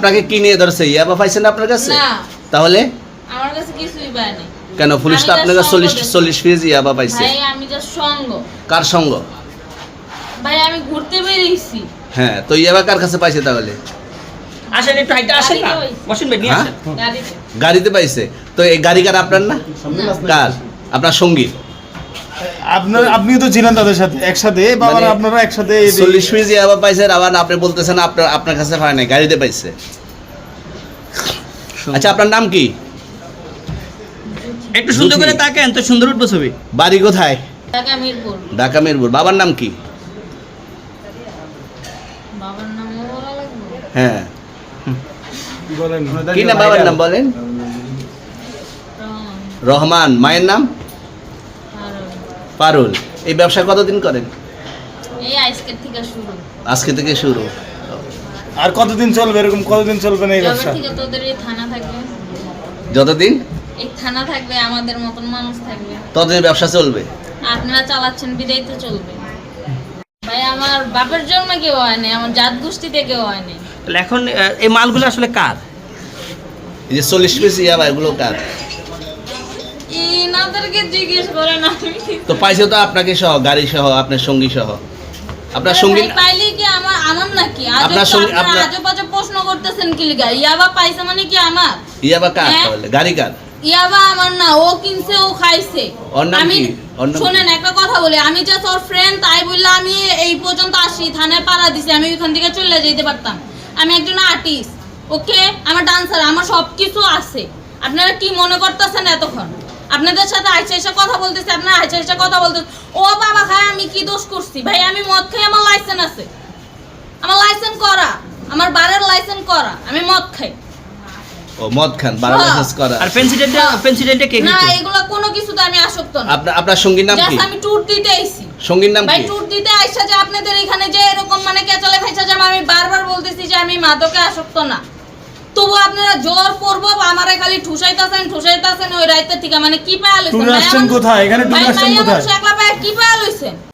আপনাকে কি নিয়ে ধরছে? ইয়াবা পাইছেন আপনার কাছে? না, তাহলে আমার কাছে কিছুই পায়নি। কেন পুলিশ তো আপনার কাছে 40 পিস ইয়াবা পাইছে? ভাই আমি জাস্ট সঙ্গ। কার সঙ্গ? ভাই আমি ঘুরতে বেরিয়েছি। হ্যাঁ, তো ইয়াবা কার কাছে পাইছে তাহলে? আসেন একটু হাইটা আসেন না, বসেন ভাই, নিয়ে আসেন। গাড়িতে। গাড়িতে পাইছে। তো এই গাড়ি কার, আপনার না? কার? আপনার সঙ্গী। আপনিও তো ছিলেন তাদের সাথে একসাথে, বাবার আপনারা একসাথে 40 পিস ইয়াবা পাইছে, আবার আপনি বলতেছেন আপনার কাছে পায় নাই, গাড়িতে পাইছে। আচ্ছা, আপনার নাম কি? একটু সুন্দর করে তাকান তো, সুন্দর উঠবো ছবি। বাড়ি কোথায়? ঢাকা মিরপুর। ঢাকা মিরপুর। বাবার নাম কি? বাবার নামও বলা লাগবে? হ্যাঁ, বলেন কি নাম বাবার নাম বলেন? রহমান। রহমান। মায়ের নাম? পারুল। পারুল। এই ব্যবসা কতদিন করেন? এই আজকের থেকে শুরু। আজকে থেকে শুরু। আর কতদিন চলবে, এরকম কতদিন চলবে না এই যবে ব্যবসা? থেকে তোদের এই থানা থাকবে, যতদিন এই থানা থাকবে, আমাদের মতন মানুষ থাকবে, ততদিন ব্যবসা চলবে। আপনারা চালাচ্ছেন বিদায় তো চলবে। ভাই আমার বাপের জন্ম কেউ হয়নি, আমার জাত গোষ্ঠীতে কেউ হয়নি। তাহলে এখন এই মালগুলো আসলে কার? এই যে 40 পিস ইয়াবা, এগুলো কার? ইনাদেরকে জিজ্ঞেস করেন। আমি তো পাইছে তো আপনাকে সহ, গাড়ি সহ, আপনার সঙ্গী সহ। আপনার সঙ্গী ভাই পাইলে কি আমার নাকি? আপনার সঙ্গী- আপনার- আজে বাজে প্রশ্ন করতেছেন কি লিগা? ইয়াবা পাইছে মানে কি আমার? ইয়াবা কার হ্যাঁ? তাহলে? গাড়ি কার? ইয়াবা আমার না, ও কিনছে, ও খাইছে। ওর নাম আমি কি? ওর নাম শুনেন একটা কথা বলি, আমি জাস্ট ওর ফ্রেন্ড, তাই বললে আমি এই পর্যন্ত আসি, থানায় পাড়া দিছি, আমি ওইখান থেকে চলে যেতে পারতাম। আমি একজন আর্টিস্ট, ওকে, আমার ডান্সার, আমার সবকিছু আছে। আপনারা কি মনে করতেছেন এতক্ষণ? আপনাদের সাথে আইসা এসে কথা বলতেছি, আপনারা আইসা এসে কথা বলতেছেন। ও বাবা খায়, আমি কি দোষ করছি? ভাই আমি মদ খাই, আমার লাইসেন্স আছে, আমার লাইসেন্স করা, আমার বারের লাইসেন্স করা, আমি মদ খাই। ও মদ খান, বারো হ্যাঁ। লাইসেন্স করা। আর পেন্সিডেন্টে কে না, দিত? এগুলো কোনো কিছুতে আমি আসক্ত না। আপনার সঙ্গীর নাম কি? জাস্ট আমি ট্যুর দিতে আইছি। সঙ্গীর নাম ভাই কি? ট্যুর দিতে আইসা যে আপনাদের এখানে যে এরকম মানে কেচালে খাইছা যে আমি বারবার বলতেছি যে আমি মাদকে আসক্ত না, তবু আপনারা জোর করবো আমারে খালি ঠুসাইতাছেন ওই রাইতে থেকে, মানে কি পায়া লইছেন? ট্যুরে আসছেন কোথায়? এখানে ট্যুরে ভাই আসছেন মাইয়া কোথায়? মানুষ একলা পায়া কি পায়া লইছেন?